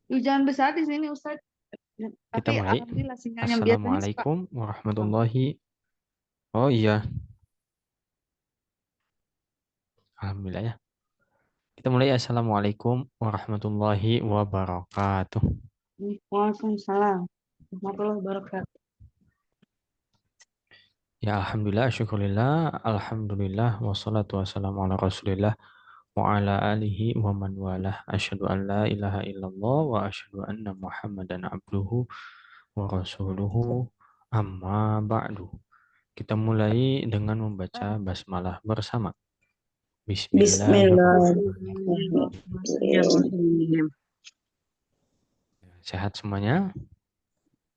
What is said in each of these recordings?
Hujan besar di sini Ustaz. Kita Tapi mulai. alhamdulillah sinyalnya biasanya suka. Assalamualaikum Oh, warahmatullahi. Oh iya, alhamdulillah ya. Kita mulai. Assalamualaikum warahmatullahi wabarakatuh. Waalaikumsalam warahmatullahi wabarakatuh. Ya alhamdulillah, syukurillah, alhamdulillah, wassalatu wassalamu ala rasulillah wa ala alihi wa man walah. Asyhadu an la ilaha illallah wa asyhadu anna Muhammadan abduhu wa rasuluhu. Amma ba'du. Kita mulai dengan membaca basmalah bersama. Bismillahirrahmanirrahim. Bismillahirrahmanirrahim. Sehat semuanya?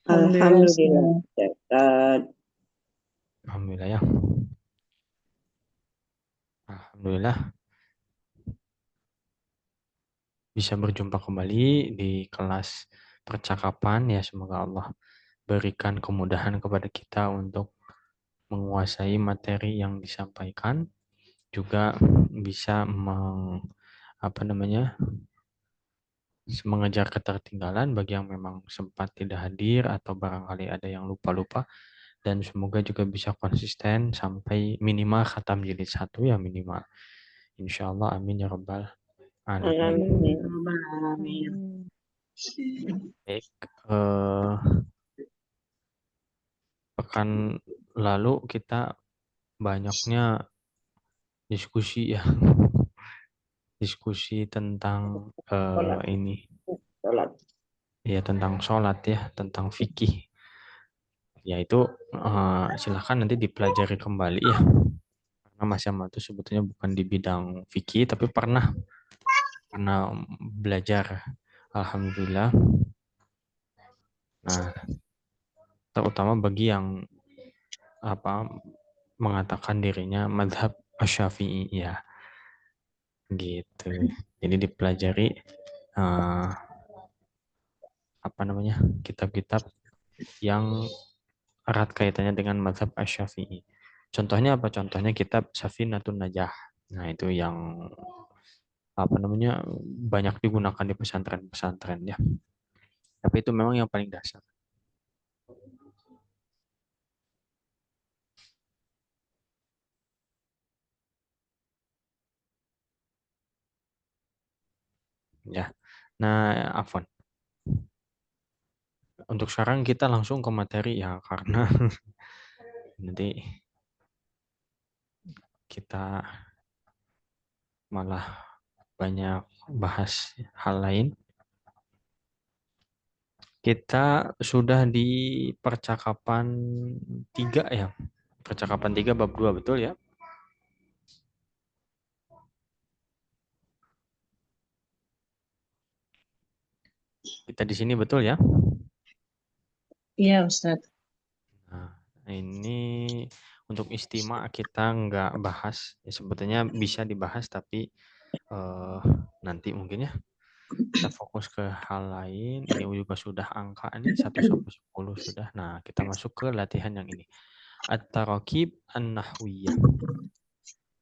Alhamdulillah. Ustaz. Alhamdulillah ya. Alhamdulillah bisa berjumpa kembali di kelas percakapan ya. Semoga Allah berikan kemudahan kepada kita untuk menguasai materi yang disampaikan, juga bisa mengejar ketertinggalan bagi yang memang sempat tidak hadir atau barangkali ada yang lupa-lupa, dan semoga juga bisa konsisten sampai minimal khatam jilid 1 ya, minimal. Insya Allah, amin ya rabbal alamin. Amin. Baik, pekan lalu kita banyaknya diskusi ya, diskusi tentang Sholat. ini Sholat. ya, tentang sholat ya, tentang fikih. Yaitu silahkan nanti dipelajari kembali ya, karena Mas Yamal itu sebetulnya bukan di bidang fikih tapi pernah belajar, alhamdulillah. Nah, terutama bagi yang mengatakan dirinya madhab Asy-Syafi'i ya, gitu. Jadi dipelajari kitab-kitab yang erat kaitannya dengan mazhab Asy-Syafi'i. Contohnya apa? Contohnya kitab Safinatun Najah. Nah, itu yang banyak digunakan di pesantren-pesantren ya. Tapi itu memang yang paling dasar. Ya. Nah, Afwan. Untuk sekarang kita langsung ke materi ya, karena nanti kita malah banyak bahas hal lain. Kita sudah di percakapan 3 ya. Percakapan 3 bab 2, betul ya? Kita di sini betul ya? Iya, Ustaz. Nah, ini untuk istimewa kita nggak bahas. Ya, sebetulnya bisa dibahas tapi nanti mungkin ya. Kita fokus ke hal lain. Ini juga sudah angka nih 1 sampai 10 sudah. Nah, kita masuk ke latihan yang ini. At-Tarakib An-Nahwiyah.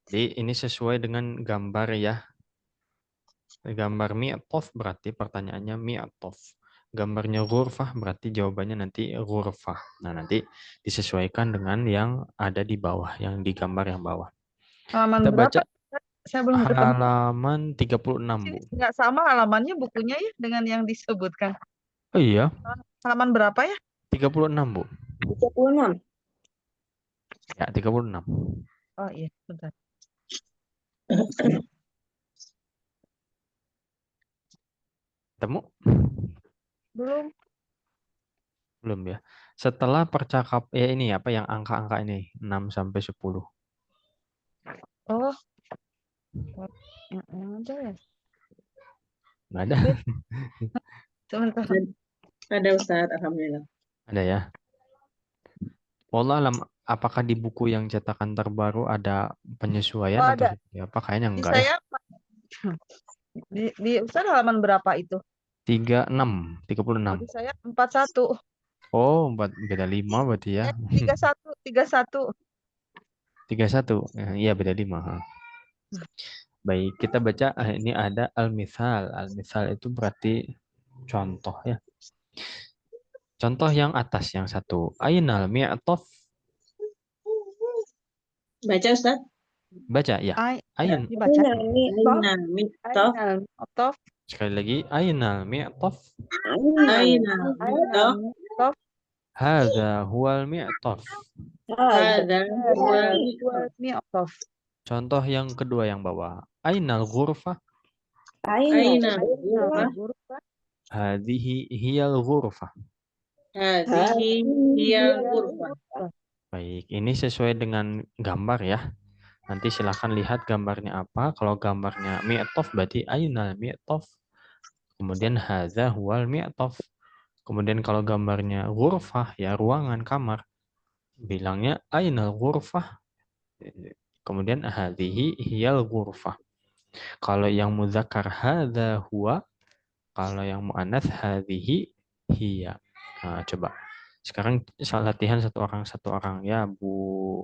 Jadi ini sesuai dengan gambar ya. Gambar mi'tof berarti pertanyaannya mi'tof. Gambarnya ghurfah berarti jawabannya nanti ghurfah. Nah, nanti disesuaikan dengan yang ada di bawah, yang di gambar yang bawah. Halaman Kita berapa? baca Saya belum ketemu. halaman 36, Sini Bu. nggak sama halamannya bukunya ya dengan yang disebutkan. Oh iya, Halaman berapa ya? 36, Bu. 36. Ya, 36. Oh iya, bentar. Ketemu? Belum. Belum ya. Setelah ya ini apa yang angka-angka ini 6 sampai 10. Oh, yang ada ya. Nggak ada. Sebentar. Ada Ustaz, Alhamdulillah. Ada ya. Wallah alam, apakah di buku yang cetakan terbaru ada penyesuaian Oh atau ada. seperti apa? Kayaknya Di enggak ya. saya di Ustaz halaman berapa itu? 36. Oh di saya 41. Oh, beda 5 berarti ya. 31, 31. 31. Iya, beda 5. Baik, kita baca ini ada al-mithal. Al-mithal itu berarti contoh ya. Contoh yang atas yang satu. Ainal mi'taf. Baca Ustaz. Baca ya. Ain. Dibaca. Aina mi'taf. Ainal mi'taf. Sekali lagi. Ainal mi'taf. Aina Ainal mi'taf. mi'taf. Hadza huwal mi'taf. Hadza huwa Huwal mi'taf. Contoh yang kedua yang bawah. Ainal ghurfah. Aina Ainal ghurfah. ghurfah. Hadhihi hiyal ghurfah. Hadhihi hiya ghurfah. Baik, ini sesuai dengan gambar ya. Nanti silahkan lihat gambarnya apa. Kalau gambarnya mi'taf berarti ainal mi'taf. Kemudian hadza huwal mi'taf. Kemudian kalau gambarnya ghurfah ya ruangan kamar. Bilangnya ainal ghurfah. Kemudian hadhihi hiyal ghurfah. Kalau yang muzakkar hadza huwa, kalau yang muannats hadhihi hiya. Nah, coba. Sekarang latihan satu orang ya, Bu.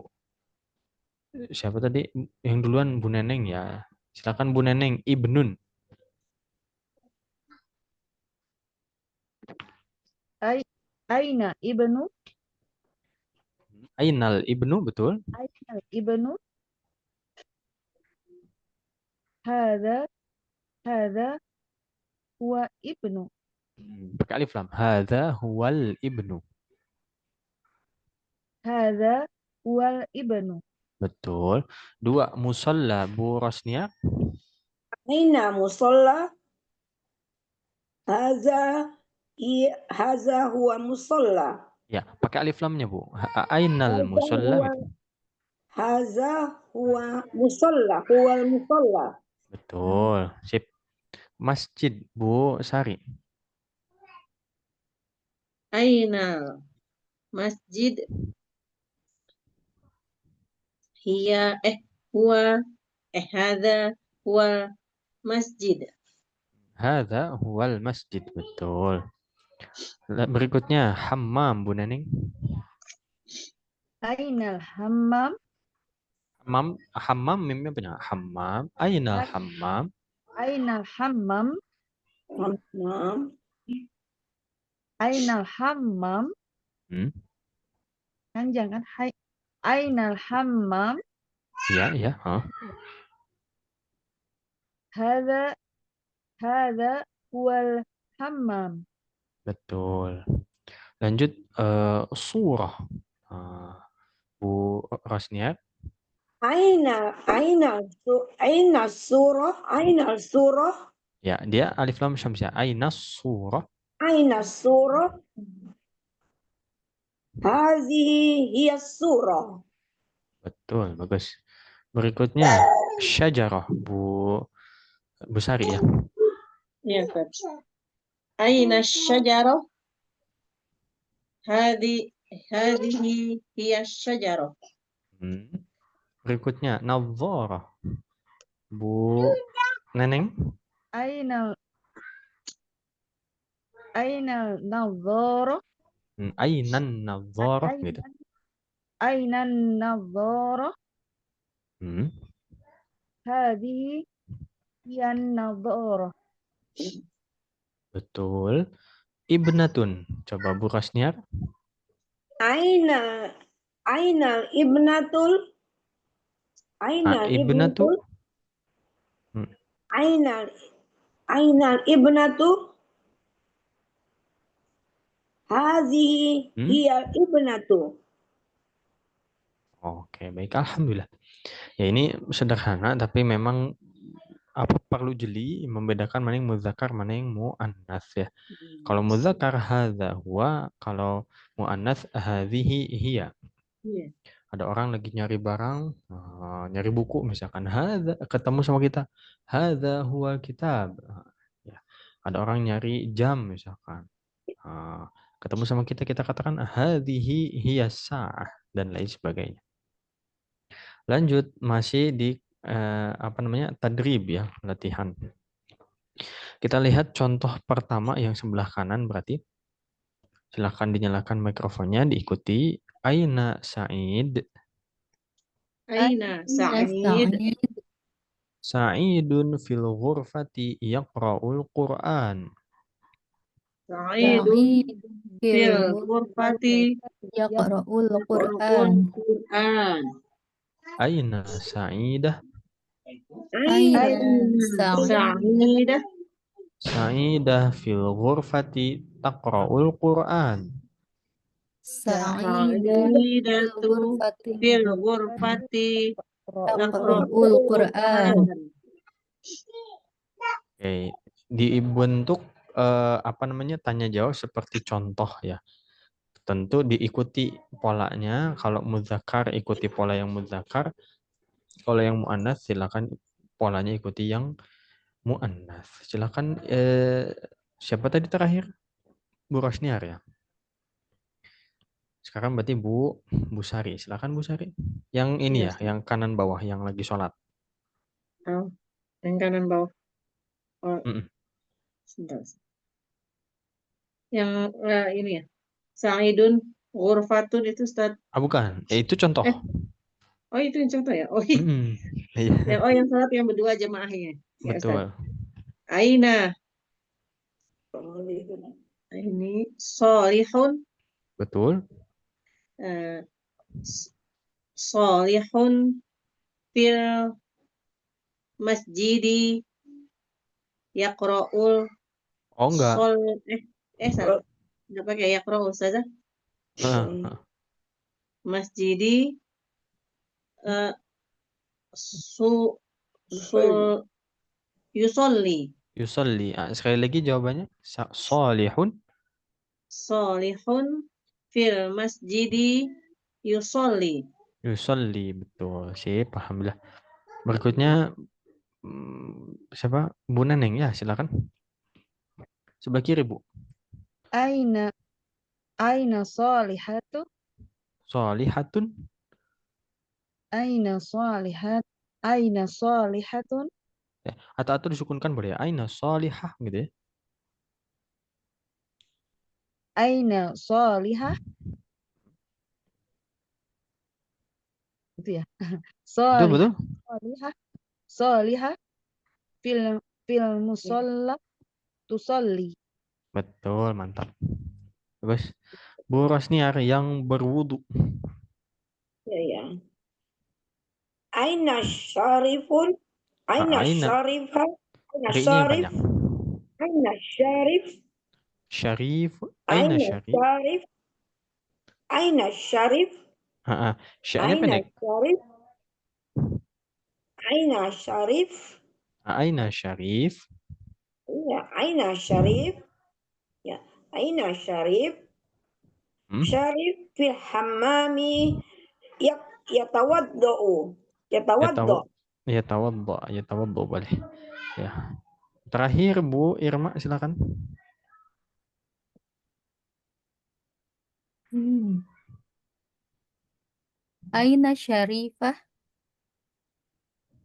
Siapa tadi yang duluan? Bu Neneng ya. Silakan Bu Neneng. Ibnun. Aina ibnu. Ainal ibnu, betul. Ainal ibnu. Hadza huwa ibnu. Pakai alif lam. Hadza huwal ibnu. Hadza huwal ibnu. Betul. Dua, musalla, Bu Rosnia. Aina musalla? Haza huwa musalla. Ya, pakai alif lamnya, Bu. Ainal musalla. Gitu. Haza huwa musalla. Huwal musalla. Betul. Sip. Masjid, Bu Sari. Aina masjid. Hiya huwa hadza huwa masjid. Hadza huwal masjid. Betul. Berikutnya, hammam, Bu Neneng. Ainal hammam. Hammam mimnya benar. Hammam. Ainal hammam. Ainal hammam. Hammam. Ainal hammam. Panjang kan? Ainal hammam. Ya, ya. Hadza huwal hammam. Betul. Lanjut surah. Bu Rosnia. Aina surah. Aina surah. Ya, dia alif lam syamsiah. Aina surah. Aina surah. Hazihi hiya surah. Betul, bagus. Berikutnya syajarah, Bu Sari ya. Ya, Ustaz. Aina syajarah? Hadhihi hiya syajarah. Berikutnya nadharah. Bu Neneng. Ainal nadharah. Ainan nadharah gitu. Ainan nadharah. Hadhihi hiyan nadharah. Betul. Ibnatun. Coba Bu Rosniar. Aina ibnatul. Aina ibnatu. ibnatul. Aina ibnatu. Hazihi hiya ibnatu. Oke, baik. Alhamdulillah. Ya ini sederhana tapi memang perlu jeli membedakan mana yang muzakkar mana yang muannats ya. Kalau muzakkar hadza huwa, kalau muannats hadhihi hiya. Ada orang lagi nyari barang, nyari buku misalkan, hadza, ketemu sama kita, hadza huwa kitab. Ya. Ada orang nyari jam misalkan, ketemu sama kita, kita katakan hadhihi hiya sa'ah dan lain sebagainya. Lanjut, masih di tadrib ya, latihan. Kita lihat contoh pertama yang sebelah kanan berarti. Silahkan dinyalakan mikrofonnya, diikuti. Aina Sa'id. Aina Sa'id. Sa'idun fil ghurfati yaqra'ul Qur'an. Sa'idun سعيد في fil الغرفة ghurfati يقرأ yaqra'ul القرآن. Qur'an. Aina Sa'idah? أين Aina سعيد Sa'idah Sa'idah fil ghurfati taqra'ul Qur'an. سعيد في Sa'idatu الغرفة fil ghurfati تقرأ yaqra'ul القرآن. Qur'an. Oke, dibentuk apa namanya tanya jawab seperti contoh ya. Tentu diikuti polanya. Kalau muzakkar ikuti pola yang muzakkar. Kalau yang muannats silakan polanya ikuti yang muannats. Silakan siapa tadi terakhir? Bu Rosniar ya. Sekarang berarti Bu Sari. Silakan Bu Sari. Yang ini Iya, ya, yang kanan bawah yang lagi sholat. Oh, yang kanan bawah. Oh, Mm-mm. sebentar. Yang ini ya. Sa'idun ghurfatun itu Ustaz. Bukan. Itu contoh. Oh, itu yang contoh ya. Oh, iya. Mm-mm. Iya. Yang salat yang berdua jemaahnya. Ya, Ustaz. Betul. Aina. Ini solihun. Betul. eh, Solihun fil masjidi yaqra'ul Oh enggak. salah. Enggak pakai yaqra'ul saja. Heeh. Masjidi su yusolli. Yusolli. Sekali lagi jawabannya. Solihun. Solihun fil masjidi yusolli. Yusolli. Betul. Sip. Alhamdulillah. Berikutnya siapa? Bu Neneng ya, silakan. Sebelah kiri, Bu. Aina salihatu. Solihatun. Aina salihatun. Ya, atau disukunkan boleh ya. Aina solihah gitu ya. Aina salihah. Itu ya. Betul. Salihah fil musalla tusalli. Betul, mantap. Terus Bu Rosniar yang berwudu. Ya. Aina syarifun. Aina Aina. syarifah. Aina Ri-nya yang syarif. panjang. Aina syarif. Syarif. Aina syarif. syarif. Aina syarif. Sya-nya Aina pendek. syarif. Aina syarif. Aina syarif. Iya, Aina syarif. Ya, Aina syarif. Syarif fil hammami yatawaddau. Yatawadda. Yatawadda boleh. Ya. Terakhir Bu Irma silakan. Aina Syarifah?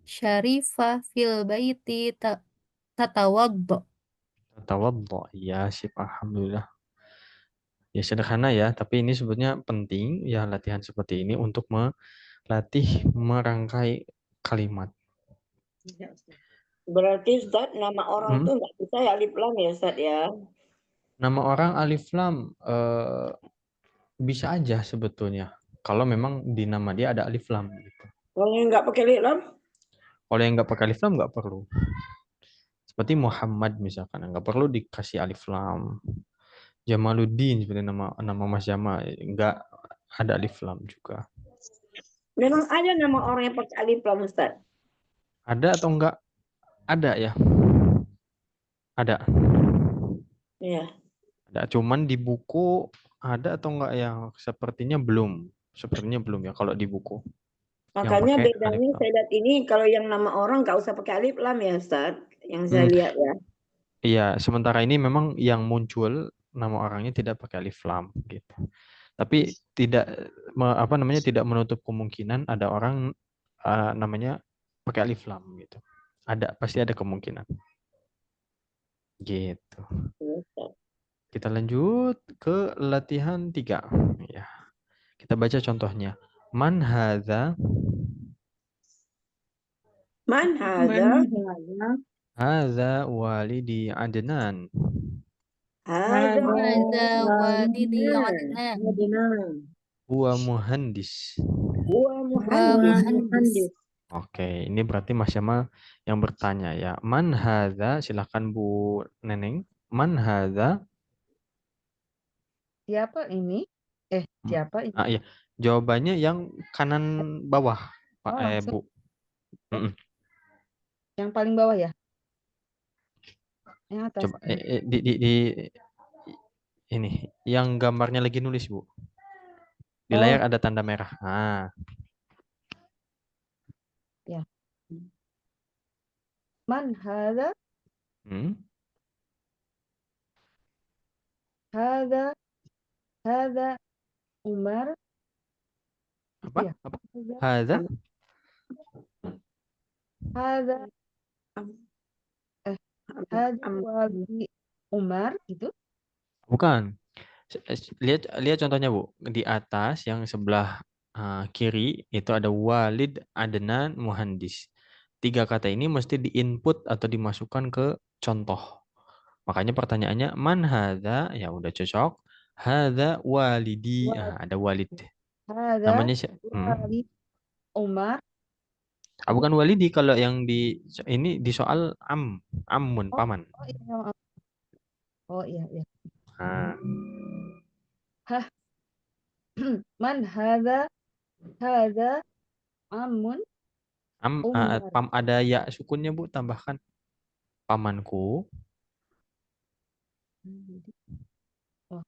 Syarifah fil baiti tatawaddo. Tatawadda. Ya, sip. Alhamdulillah. Ya sederhana ya, tapi ini sebetulnya penting ya latihan seperti ini untuk melatih merangkai kalimat. Berarti Ustaz, nama orang tuh nggak bisa ya alif lam ya Ustaz ya? Nama orang alif lam bisa aja sebetulnya. Kalau memang di nama dia ada alif lam. Gitu. Kalau yang nggak pakai alif lam? Kalau yang nggak pakai alif lam nggak perlu. Seperti Muhammad misalkan, nggak perlu dikasih alif lam. Jamaluddin seperti nama Mas Jamal, nggak ada alif lam juga. Memang ada nama orang yang pakai alif lam Ustaz? Ada atau enggak? Ada ya. Ada. Iya. Ada. Cuman di buku ada atau enggak ya? Sepertinya belum ya kalau di buku. Makanya bedanya saya lihat ini kalau yang nama orang nggak usah pakai alif lam ya Ustaz, yang saya lihat ya. Iya, sementara ini memang yang muncul nama orangnya tidak pakai alif lam gitu. Tapi tidak tidak menutup kemungkinan ada orang namanya pakai alif lam gitu. Ada, pasti ada kemungkinan. Gitu. Kita lanjut ke latihan 3 ya. Kita baca contohnya. Man hadza? Man hadza? Hadza walidi Adnan. Hadza Hadza walidi Adnan. Adnan. Adnan. Huwa muhandis. huwa Wa muhandis. muhandis. Oke, ini berarti Mas Yamal yang bertanya ya. Man hadza? Silakan Bu Neneng. Man hadza? Siapa ini? Siapa ini? Iya. Jawabannya yang kanan bawah, Pak Oh, langsung. Bu. Mm-mm. Yang paling bawah ya? Yang atas. Coba di ini yang gambarnya lagi nulis, Bu. Di Oh. layar ada tanda merah. Ah, Ya. Man hadza? hmm. Hadza Umar. Itu Apa? ya? Apa? Hadza. Hadza? Hadza hadza Am- walidi Umar itu. Bukan. Lihat contohnya, Bu. Di atas yang sebelah kiri itu ada Walid Adnan Muhandis. 3 kata ini mesti diinput atau dimasukkan ke contoh. Makanya pertanyaannya man hadza? Ya udah cocok. Hadza walidi. Ada walid. Hadza Namanya walid Umar. bukan walidi kalau yang ini di soal amun paman. Oh iya. Oh iya, iya. Nah, Man hadza amun Umar. ada ya sukunnya, Bu, tambahkan pamanku. Oh,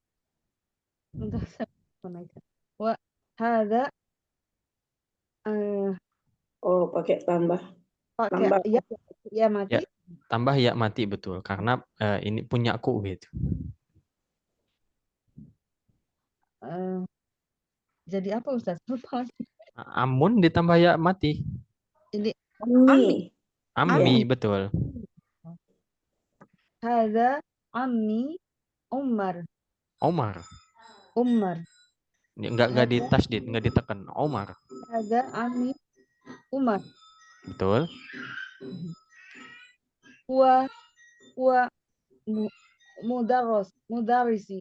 bentar saya menaikkan. Wa hadza Oh, pakai tambah. pakai Tambah. ya mati. Ya, tambah ya mati, betul. Karena ini punyaku gitu. Jadi apa Ustaz? Lupa. Amun ditambah ya mati. Ini Ami. Ammi, betul. hadza ammi Umar. Omar. Enggak ditasdid, enggak ditekan. Omar. Hadza ammi Umar. Betul. Huwa mudarrisi.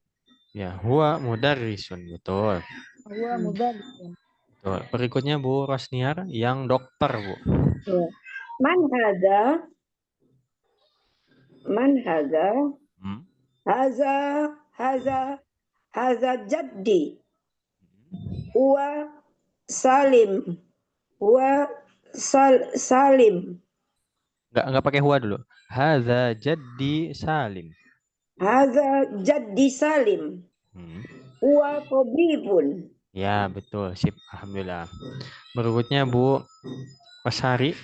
Ya, huwa mudarrisun, betul. Huwa mudarrisun. Betul. Berikutnya Bu Rosniar yang dokter, Bu. Ya. Man hadza? Hmm. Haza jaddi. Huwa salim. Salim. Enggak pakai huwa dulu. Hadza jaddi Salim. Haza jaddi salim. Huwa tabibun. Ya, betul. Sip, alhamdulillah. Berikutnya Bu Pasari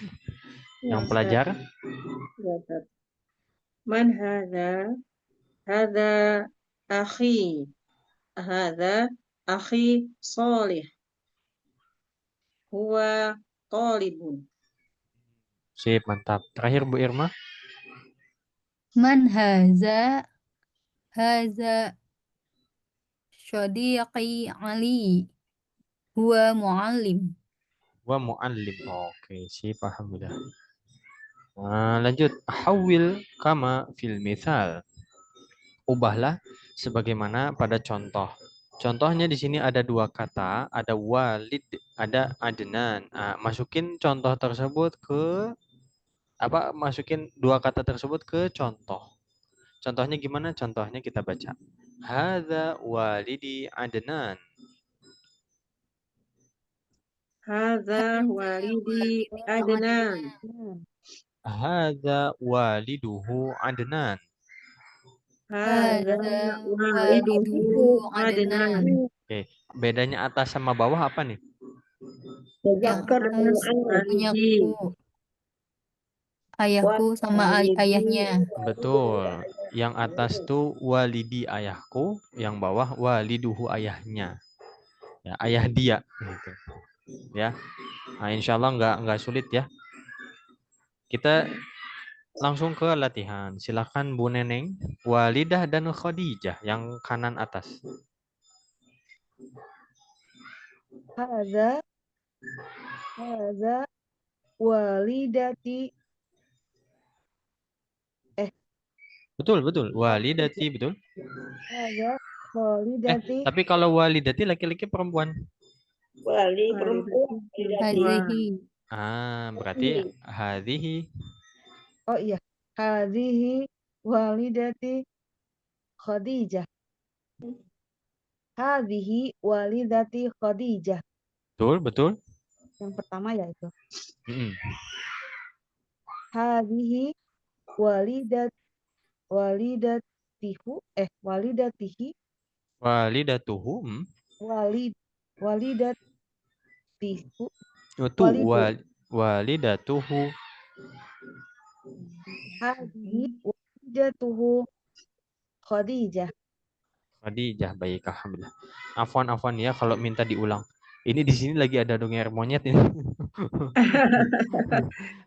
yang pelajar. Man hadza? Hadza akhi. Hadza akhi Salih. Huwa talibun. Sip, mantap. Terakhir Bu Irma. Man hadza? Hadza Shadiqi Ali. Huwa muallim. Wa muallim. Oke, sip, alhamdulillah. Nah, lanjut. Hawil kama fil mithal. Ubahlah sebagaimana pada contoh. Contohnya di sini ada 2 kata, ada walid, ada adnan. Masukin contoh tersebut ke masukin 2 kata tersebut ke contoh. Contohnya gimana? Contohnya kita baca. Hadza walidi Adnan. Hadza walidi Adnan. Hadza waliduhu Adnan. Hadza waliduhu waliduhu Adnan. Adnan. Oke, bedanya atas sama bawah apa nih? Yang atas punyaku. Ayahku sama ayahnya. Betul. Yang atas tuh walidi ayahku, yang bawah waliduhu ayahnya. Ya, ayah dia gitu. Ya. Nah, insya Allah nggak sulit ya. Kita langsung ke latihan. Silakan Bu Neneng, Walidah dan Khadijah yang kanan atas. Hadza walidati Betul, betul. Walidati, betul. Hadza walidati. Tapi kalau walidati laki-laki perempuan. Wali perempuan. Walidati. Hadhihi. Berarti hadhihi. Oh iya. Hadhihi walidati Khadijah. Hadhihi walidati Khadijah. Betul, betul. Yang pertama ya itu. Mm-mm. Hadhihi walidatihi Walidatuhu. walidatihu Itu Walidatu. walidatuhu. hadhihi walidatuhu Khadijah. Khadijah, baik, alhamdulillah. Afwan ya kalau minta diulang. Ini di sini lagi ada dongeng monyet ini.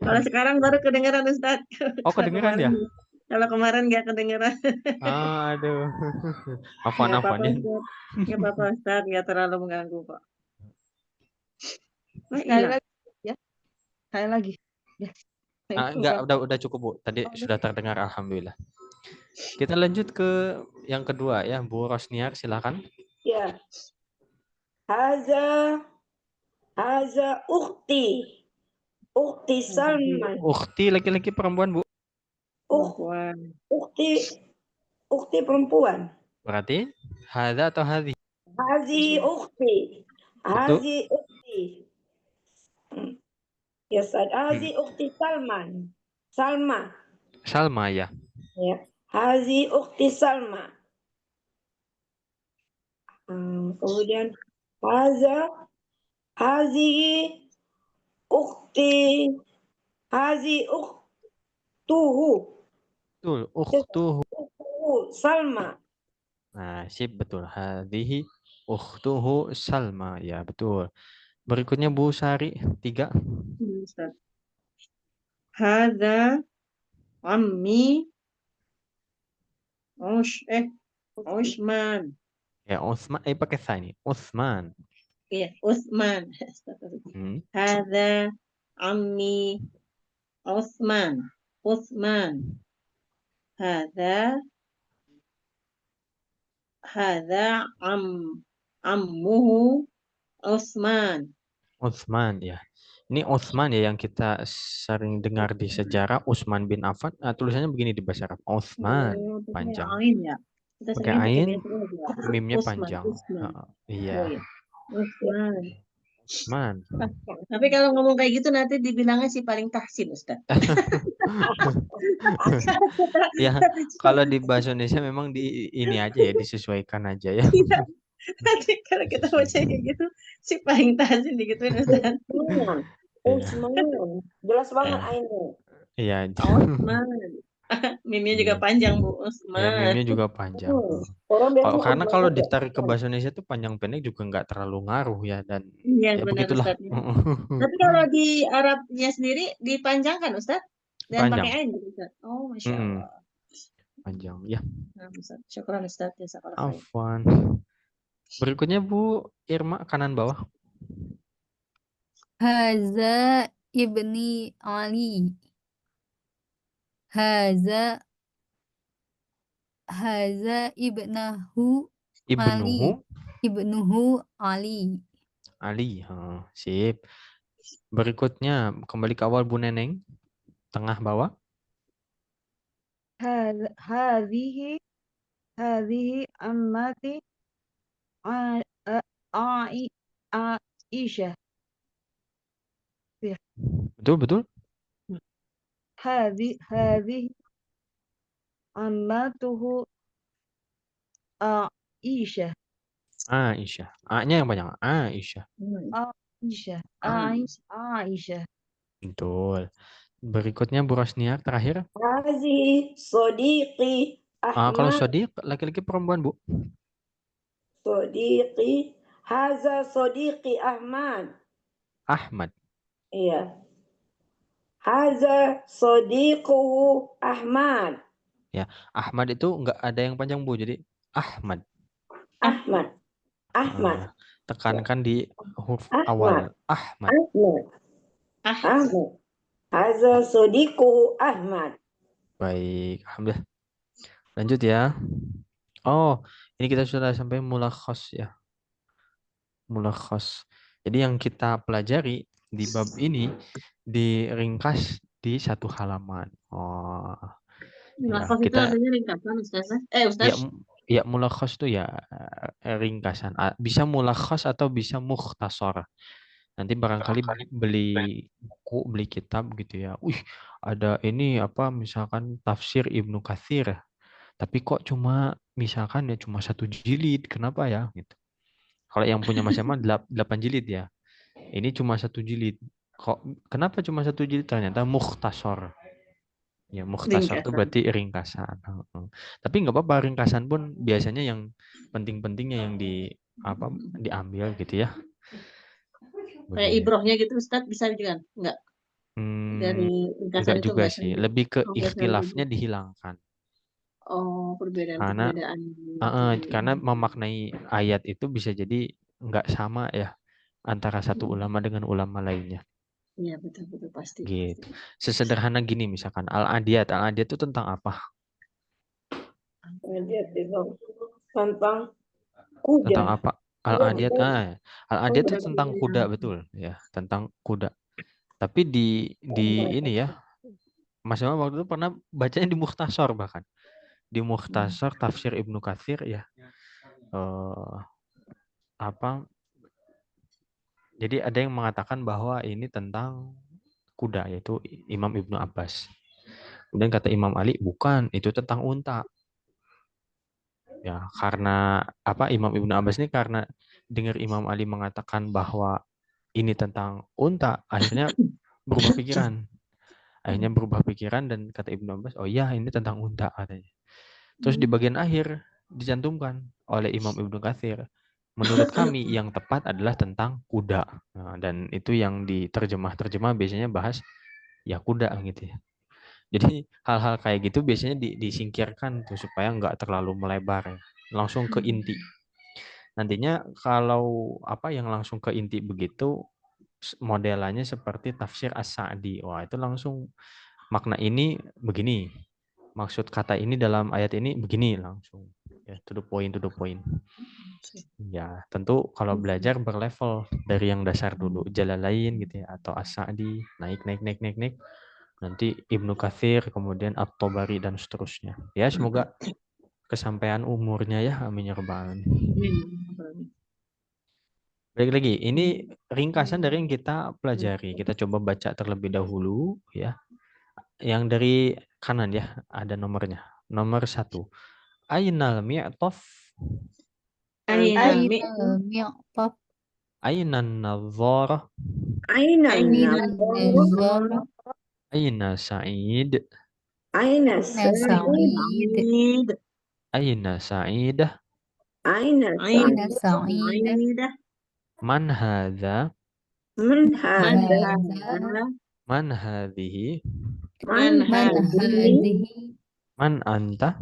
Kalau sekarang baru kedengeran Ustaz. Oh, kedengeran ya? Kalau kemarin nggak kedengeran. Aduh. Nggak apa-apa Afwan ya. Ustaz. Nggak apa-apa Ustaz, nggak terlalu mengganggu kok. Wah, Sekali hilang. lagi ya. Sekali lagi. Ya. Enggak, udah cukup, Bu. Tadi sudah terdengar, alhamdulillah. Kita lanjut ke yang kedua ya, Bu Rosniar, silakan. Ya. Haza ukhti. Ukhti Salman. Ukhti laki-laki perempuan, Bu. Perempuan. Ukhti perempuan. Berarti hadza atau hadhi? Hazi ukhti. Hazi ukhti. Ya, Ustaz. Hazi ukhti Salman. Salma. Salma ya. Ya. Hazi ukhti Salma. Kemudian hazi ukhti ukhtuhu Betul, ukhtuhu. Salma. Nah, sip, betul. Hadhihi ukhtuhu Salma. Ya, betul. Berikutnya Bu Sari, 3. Ustaz. Hadza ammi Utsman. Ya, Utsman, pakai sa ini. Utsman. Iya, Utsman. Hadza ammi Utsman. Hadza ammuhu Utsman. Utsman ya. Ini Utsman ya yang kita sering dengar di sejarah, Utsman bin Affan. Tulisannya begini di bahasa Arab. Utsman, panjang. Ain ya. Kita Pakai sering ain, baca biasa. mimnya Utsman, panjang. Utsman. Iya. Oh, iya. Utsman. Utsman. Tapi kalau ngomong kayak gitu nanti dibilangnya si paling tahsin, Ustaz. Ya, kalau di bahasa Indonesia memang ini aja ya, disesuaikan aja ya. Nanti kalau kita baca kayak gitu, si paling tahsin digituin, Ustaz. Utsman. Jelas banget ainnya. Iya. Utsman. Mimnya juga panjang, Bu. Ya, Utsman. mimnya juga panjang. Karena kalau ditarik ke bahasa Indonesia tuh panjang pendek juga nggak terlalu ngaruh ya, dan Iya, ya benar, begitulah. Ustaz. Tapi kalau di Arabnya sendiri dipanjangkan, Ustaz? Dan Panjang. pakai ain gitu, Ustaz. Oh, Masya Allah. Panjang ya. Nah, Ustaz. Syukran, Ustaz. Jazakallah khair. Afwan. Berikutnya Bu Irma, kanan bawah. Haza ibni Ali. Haza ibnahu Ibnuhu Ali. Ali. Sip. Berikutnya kembali ke awal Bu Neneng, tengah bawah. Hadhihi ammati Aisyah. Betul. Hadhihi ammatuhu Aisyah. Aisyah. A-nya yang panjang. Aisyah. Aisyah. Betul. Berikutnya Bu Rosniar, terakhir. Hazi sodiqi Kalau Ahmad. Sodiq, laki-laki perempuan, Bu? Sodiqi. Haza sodiqi Ahmad. Ahmad. Iya. Haza sodiquhu Ahmad. Ya, Ahmad itu enggak ada yang panjang, Bu. Jadi Ahmad. Ahmad. Tekankan di huruf Ahmad. awal. Ahmad. Haza sodiquhu Ahmad. Baik, alhamdulillah. Lanjut ya. Oh, ini kita sudah sampai mulakhos ya. Mulakhos. Jadi yang kita pelajari di bab ini diringkas di satu halaman. Oh, ya Mulakhos itu kita artinya ringkasan, Ustaz. ya Ustaz. ya mulakhos itu ya ringkasan. Bisa mulakhos atau bisa mukhtasar. Nanti barangkali beli buku, beli kitab gitu ya. Ada ini apa misalkan tafsir Ibnu Katsir. Tapi kok cuma misalkan ya cuma 1 jilid. Kenapa ya gitu. Kalau yang punya Mas Yaman 8 jilid ya. Ini cuma 1 jilid. Kenapa cuma 1 jilid? Ternyata mukhtasar. Ya, mukhtasar itu berarti ringkasan. Tapi nggak apa-apa, ringkasan pun biasanya yang penting-pentingnya yang diambil gitu ya. Kayak ibrohnya gitu Ustaz, bisa juga enggak? Dari ringkasan Enggak itu juga enggak sih. sama. Lebih ke Oh, enggak sama ikhtilafnya juga. dihilangkan. Oh, perbedaan-perbedaan. Karena memaknai ayat itu bisa jadi nggak sama ya antara satu ulama dengan ulama lainnya. Iya, betul-betul pasti. Gitu. Sesederhana gini misalkan Al-Adiyat. Al-Adiyat itu tentang apa? Al-Adiyat itu tentang kuda. Tentang apa? Al-Adiyat. Al-Adiyat itu tentang kuda, betul ya, tentang kuda. Tapi di ini ya, Mas Imam waktu itu pernah bacanya di Mukhtasar bahkan. Di Mukhtasar tafsir Ibnu Katsir ya. Jadi ada yang mengatakan bahwa ini tentang kuda, yaitu Imam Ibnu Abbas. Kemudian kata Imam Ali, bukan, itu tentang unta. Ya, karena Imam Ibnu Abbas ini karena dengar Imam Ali mengatakan bahwa ini tentang unta, akhirnya berubah pikiran dan kata Ibnu Abbas, oh iya ini tentang unta katanya. Terus di bagian akhir dicantumkan oleh Imam Ibnu Katsir, menurut kami yang tepat adalah tentang kuda. Nah, dan itu yang diterjemah biasanya bahas ya kuda gitu ya. Jadi hal-hal kayak gitu biasanya disingkirkan tuh supaya nggak terlalu melebar ya. Langsung ke inti. Nantinya kalau yang langsung ke inti begitu modelannya seperti tafsir As-Sa'di. Wah, itu langsung makna ini begini. Maksud kata ini dalam ayat ini begini langsung. Ya, to the point. Ya, tentu kalau belajar berlevel dari yang dasar dulu, Jalalain gitu ya atau As-Sa'di, naik. Nanti Ibnu Katsir, kemudian At-Tabari dan seterusnya. Ya, semoga kesampaian umurnya ya, amin ya rabbal alamin. Balik lagi, ini ringkasan dari yang kita pelajari. Kita coba baca terlebih dahulu ya. Yang dari kanan ya, ada nomornya. Nomor 1. Ainal mi'taf. Ainal mi'taf. Ainan nadhara. Ainan nazara. Aina Sa'id. Aina Sa'id. Aina Sa'idah. Aina Sa'idah. Man hadza. Man hadza. Man hadhihi. Man hadhihi. Man anta.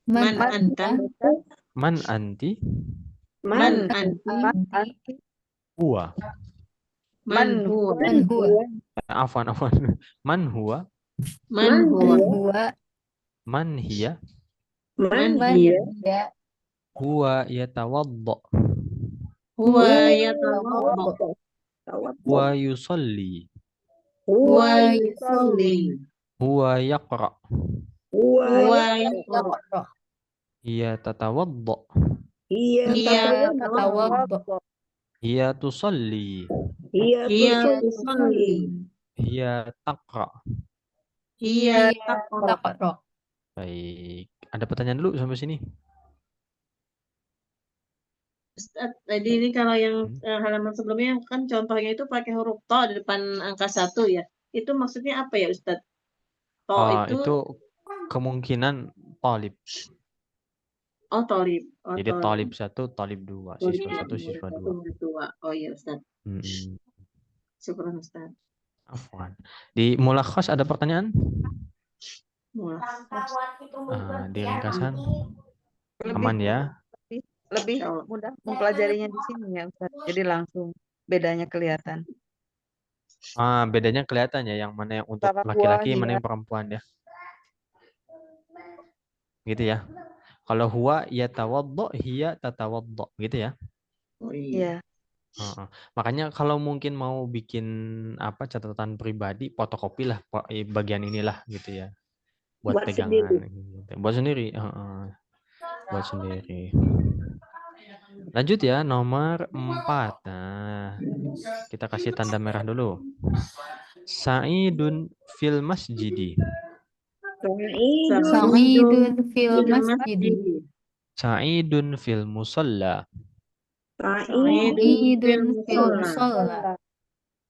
Man anta. Man anti. Man anti. Huwa. Man huwa. Afwan. Man huwa. Man huwa. Man hiya. Man Man hiya. hiya. Huwa yatawadda. Huwa yatawadda. Huwa yusalli. Huwa yusalli. Huwa yaqra. Huwa yaqra. Hiya tatawadda. Hiya Tawadda. Hiya tusalli. Hiya tusalli. Hiya taqra. Hiya taqra. Taqra. Baik. Ada pertanyaan dulu sampai sini? Ustaz, tadi ini kalau yang halaman sebelumnya kan contohnya itu pakai huruf to di depan angka 1 ya. Itu maksudnya apa ya Ustaz? To itu kemungkinan talib. Oh, talib. Jadi talib 1, talib 2, siswa 1, siswa 2. Oh iya Ustaz. Syukur Ustaz. Afwan. Di mulakhas ada pertanyaan? Di ringkasan aman ya? Lebih mudah mempelajarinya di sini ya Ustaz. Jadi langsung bedanya kelihatan. Bedanya kelihatan ya, yang mana yang untuk Sama laki-laki, buah, mana ya. yang perempuan ya. gitu ya. Kalau huwa yatawaddo, hiya tatawaddo, gitu ya. Oh Iya. iya. Heeh. Makanya kalau mungkin mau bikin apa catatan pribadi, fotokopi lah bagian inilah gitu ya. Buat Buat pegangan sendiri. gitu. Buat sendiri, heeh. Buat sendiri. Lanjut ya, nomor 4. Nah, kita kasih tanda merah dulu. Sa'idun fil masjidi. Sa'idun fil masjidi. Sa'idun fil musalla. Sa'idun fil musalla.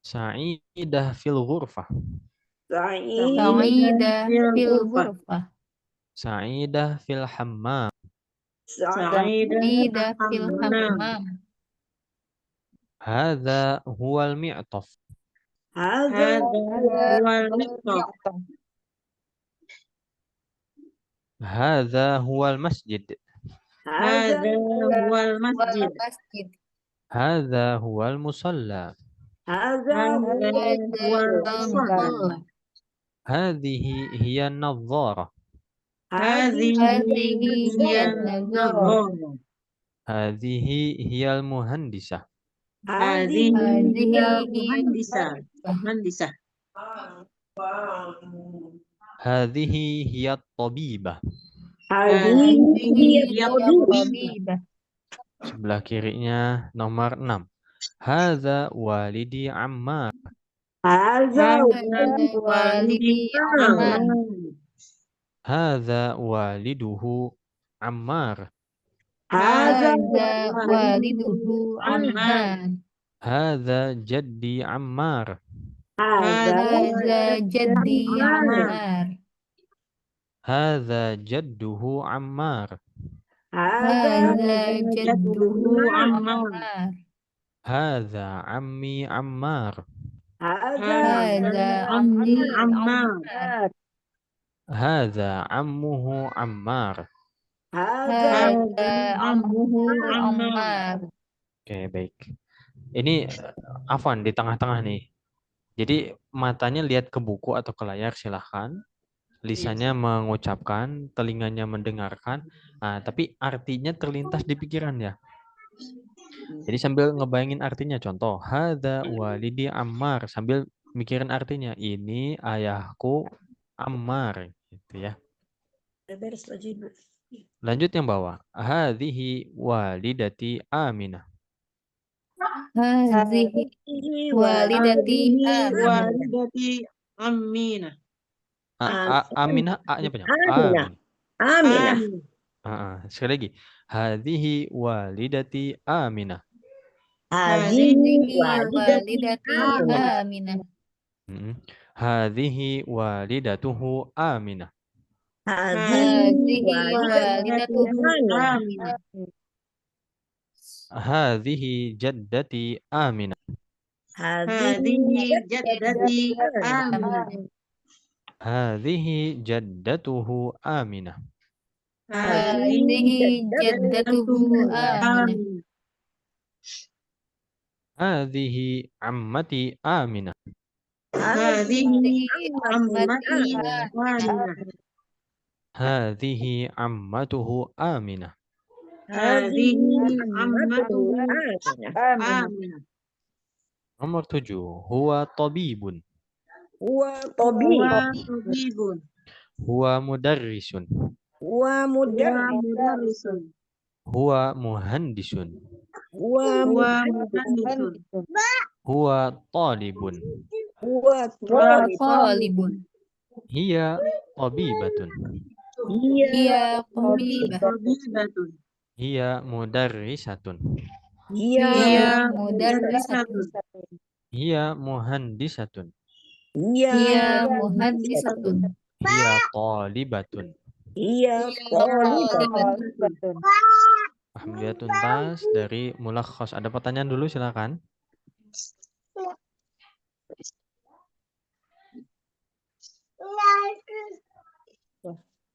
Sa'idah fil ghurfah. Sa'idah fil ghurfah. Sa'idah fil hammam. Sa'idah fil hammam. Hadza huwal mi'taf. Hadza huwal miqtaf. Hadza huwal masjid. Hadza huwal masjid. Masjid. Hadza huwal musalla. Hadza huwal musalla. Hadhihi hiya an-nadhara. Hadhihi hiya an-nadhara. Hadhihi hiya al-muhandisah. Hadhihi hiya muhandisah. Muhandisah. Hadhihi hiya at-tabibah. Hadhihi hiya Tabibah. Sebelah kirinya nomor 6. Hadza walidi Ammar. Hadza walidi Ammar. Hadza waliduhu Ammar. Hadza waliduhu Ammar. Hadza jaddi Ammar. Hadza jaddi Ammar. Hadza jadduhu Ammar. Hadza jadduhu Ammar. Hadza ammi Ammar. Hadza ammi Ammar. Hadza ammuhu Ammar. Hadza ammuhu Ammar. Oke, baik. Ini Afwan di tengah-tengah nih. Jadi matanya lihat ke buku atau ke layar silahkan. Lisannya mengucapkan, telinganya mendengarkan. Nah, tapi artinya terlintas di pikiran ya. Jadi sambil ngebayangin artinya, contoh, hadza walidi Ammar, sambil mikirin artinya, ini ayahku Ammar, gitu ya. Lanjut yang bawah, hadhihi walidati Aminah. Hadhihi walidati Aminah. Walidati Aminah. Aminah, A-nya banyak. Aminah. Sekali lagi, hadhihi walidati Aminah. Hadhihi walidati Aminah. Hadhihi walidatuhu Aminah. Hadhihi walidatuhu Aminah. Hadhihi jaddati Aminah. Hadhihi jaddati Aminah. Hadhihi jaddatuhu Aminah. Hadhihi jaddatuhu Aminah. Hadhihi ammati Aminah. Hadhihi ammati Aminah. Hadhihi ammatuhu Aminah. Hadhihi ammatu Aminah. Nomor 7. Huwa tabibun. Huwa Tabibun. Huwa mudarrisun. Huwa Mudarrisun. Huwa muhandisun. Huwa muhandisun. Huwa talibun. Huwa Talibun. Hiya tabibatun. Hiya tabibah. Tabibatun. Hiya mudarrisatun. Hiya mudarrisatun. Hiya muhandisatun. Hiya muhaddisatun. Hiya talibatun. Talibatun. Alhamdulillah tuntas dari mulakhas. Ada pertanyaan dulu silakan.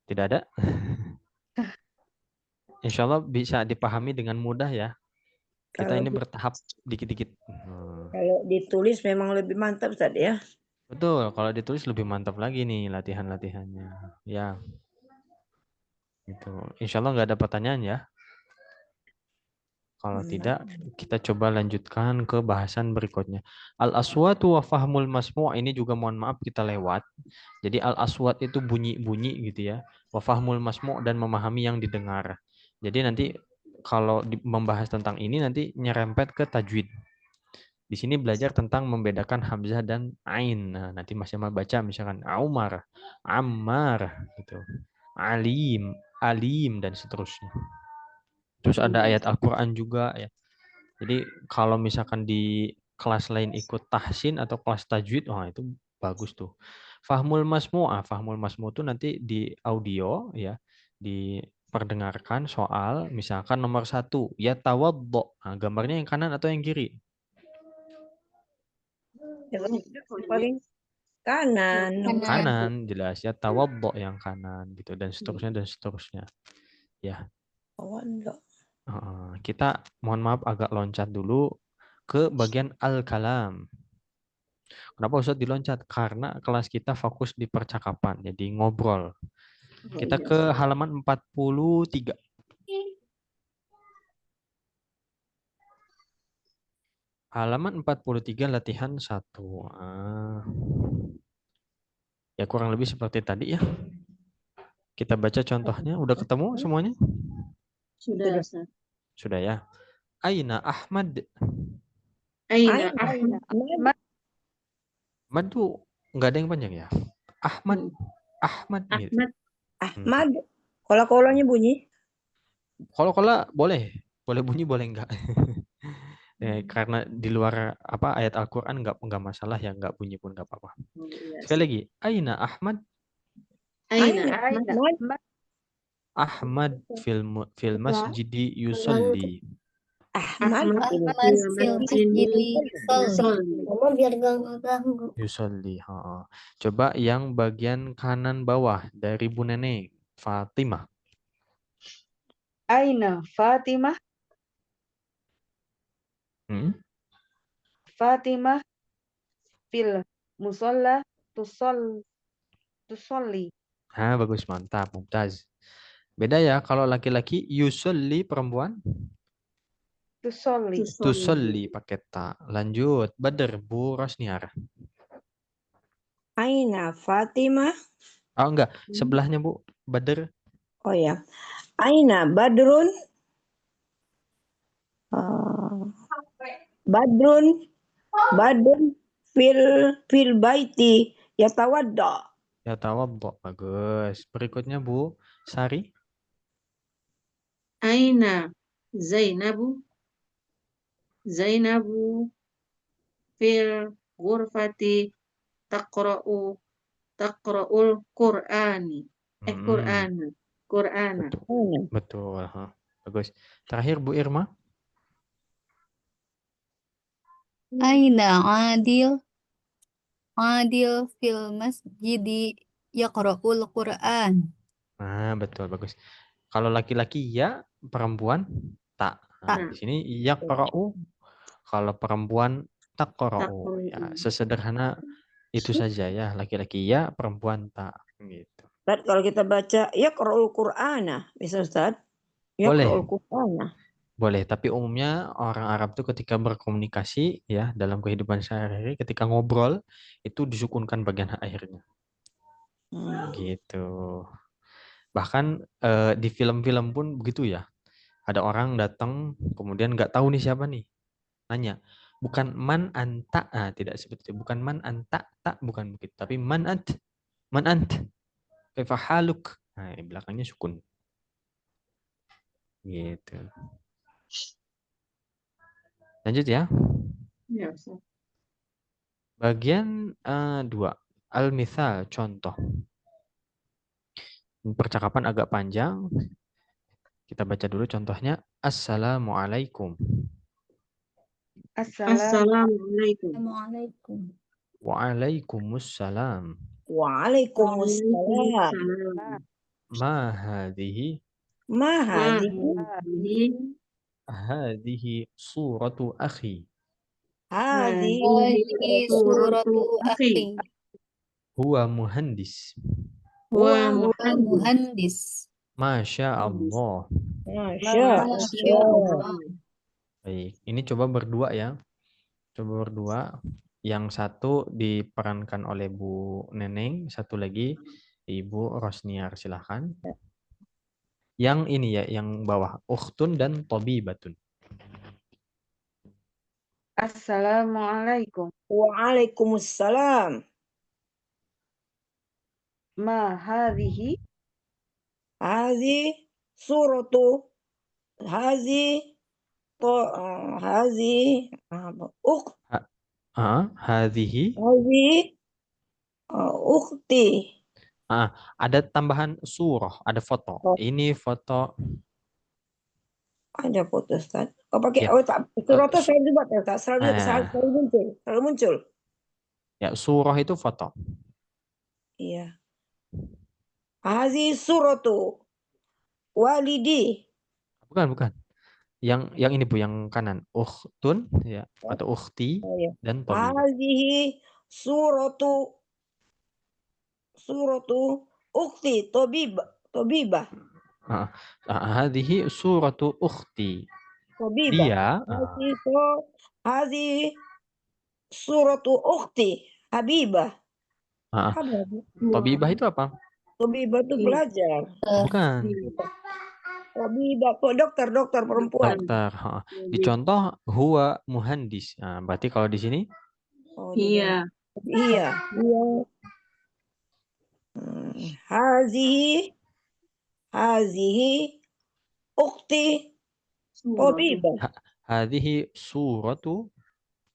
Tidak ada? Insya Allah bisa dipahami dengan mudah ya. Kita ini bertahap dikit-dikit. Kalau ditulis memang lebih mantap Ustaz ya. Betul, kalau ditulis lebih mantap lagi nih latihan-latihannya. Ya. Gitu. Insya Allah nggak ada pertanyaan ya. Kalau tidak, kita coba lanjutkan ke bahasan berikutnya. Al-aswatu wa fahmul masmu' ini juga mohon maaf kita lewat. Jadi al-aswat itu bunyi-bunyi gitu ya. Wa fahmul masmu' dan memahami yang didengar. Jadi nanti kalau membahas tentang ini nanti nyerempet ke tajwid. Di sini belajar tentang membedakan hamzah dan ain. Nah, nanti Mas Yamal baca misalkan Umar, Ammar gitu. Alim, Alim dan seterusnya. Terus ada ayat Al-Qur'an juga ya. Jadi kalau misalkan di kelas lain ikut tahsin atau kelas tajwid, wah itu bagus tuh. Fahmul masmu' itu nanti di audio ya, diperdengarkan soal misalkan nomor 1, ya tawaddo. Nah, gambarnya yang kanan atau yang kiri? Paling kanan. Kanan, jelas ya tawaddo yang kanan gitu dan seterusnya. Ya. Kita mohon maaf agak loncat dulu ke bagian al-kalam. Kenapa Ustadz diloncat? Karena kelas kita fokus di percakapan, jadi ngobrol. Kita ke halaman 43. Halaman 43 latihan 1. Ya kurang lebih seperti tadi ya. Kita baca contohnya. Udah ketemu semuanya? Sudah, Ustaz. Sudah ya. Aina Ahmad. Aina Ahmad. Ahmad tuh nggak ada yang panjang ya. Ahmad. Ahmad. Gitu. Ahmad. Kola-kolanya bunyi? Kola-kola boleh. Boleh bunyi, boleh enggak. Karena di luar apa ayat Al-Quran nggak masalah ya, nggak bunyi pun nggak apa-apa. Sekali lagi. Aina Ahmad. Aina Ahmad fil masjidi yusalli. Ahmad. Yusalli. Coba yang bagian kanan bawah dari Bu Neneng, Fatimah. Aina Fatimah. Fatimah fil musalla tusolli. Bagus, mantap, mumtaz. Beda ya kalau laki-laki yusalli, perempuan tusolli pakai ta. Lanjut, Badr, Bu Rosniar. Aina Fatimah. Oh enggak, sebelahnya Bu, Badr. Oh ya. Aina Badrun. Badrun fil baiti yatawadda. Yatawadda, bagus. Berikutnya Bu Sari. Aina Zainabu fil ghurfati taqra'ul Qur'ani. Qur'ana. Betul. Bagus. Terakhir Bu Irma. Aina Adil fil masjidi yaqra'ul Qur'an. Betul, bagus. Kalau laki-laki ya, perempuan tak. Di sini yaqra'u, kalau perempuan taqra'u. Ya, sesederhana itu saja ya, laki-laki ya, perempuan tak gitu. Ustaz, kalau kita baca yaqra'ul Qur'ana, bisa Ustaz? Yaqra'ul Qur'ana. Boleh, tapi umumnya orang Arab tuh ketika berkomunikasi ya dalam kehidupan sehari-hari, ketika ngobrol itu disukunkan bagian akhirnya. Gitu. Bahkan di film-film pun begitu ya. Ada orang datang kemudian nggak tahu nih siapa nih. Nanya, bukan man anta, tidak seperti itu. Bukan man anta, tak bukan begitu, tapi man ant. Man ant. Kaifa haluk. Nah, belakangnya sukun. Gitu. Lanjut ya. Bagian 2. Al-mithal, contoh. Percakapan agak panjang. Kita baca dulu contohnya. Assalamualaikum. Assalamualaikum. Waalaikumsalam. Ma hadhihi. Hadhihi suratu akhi. Hadhihi suratu akhi. Huwa muhandis. Muhandis. Masya Allah. Masya Masya Allah. Allah. Baik, ini coba berdua ya. Coba berdua. Yang satu diperankan oleh Bu Neneng, satu lagi Ibu Rosniar, silahkan. Yang ini ya, yang bawah, ukhtun dan tabibatun. Assalamualaikum. Waalaikumsalam. Ma hadhihi Hazi suratu hazi hazi ukht Hadhihi. hazi ukhti. Ada tambahan surah, ada foto. Oh. Ini foto. Ada foto Ustaz. Oh pakai Ya. tak suratu selalu buat Ustaz. Selalu muncul. Ya, surah itu foto. Iya. Hazi suratu walidi. Bukan. Yang ini Bu, yang kanan. Ukhtun ya, atau ukhti Oh, ya. dan tabibah. Hazihi suratu ukhti tabibah. Hadhihi suratu ukhti. Tabibah. Dia Hazi suratu ukhti Habibah. tabibah itu apa? Tabibah itu belajar. Bukan. Tabibah dokter perempuan. Dokter. Dicontoh huwa muhandis. Berarti kalau di sini Oh, Iya. Iya. Hazihi ukhti tabibah. hadhihi suratu.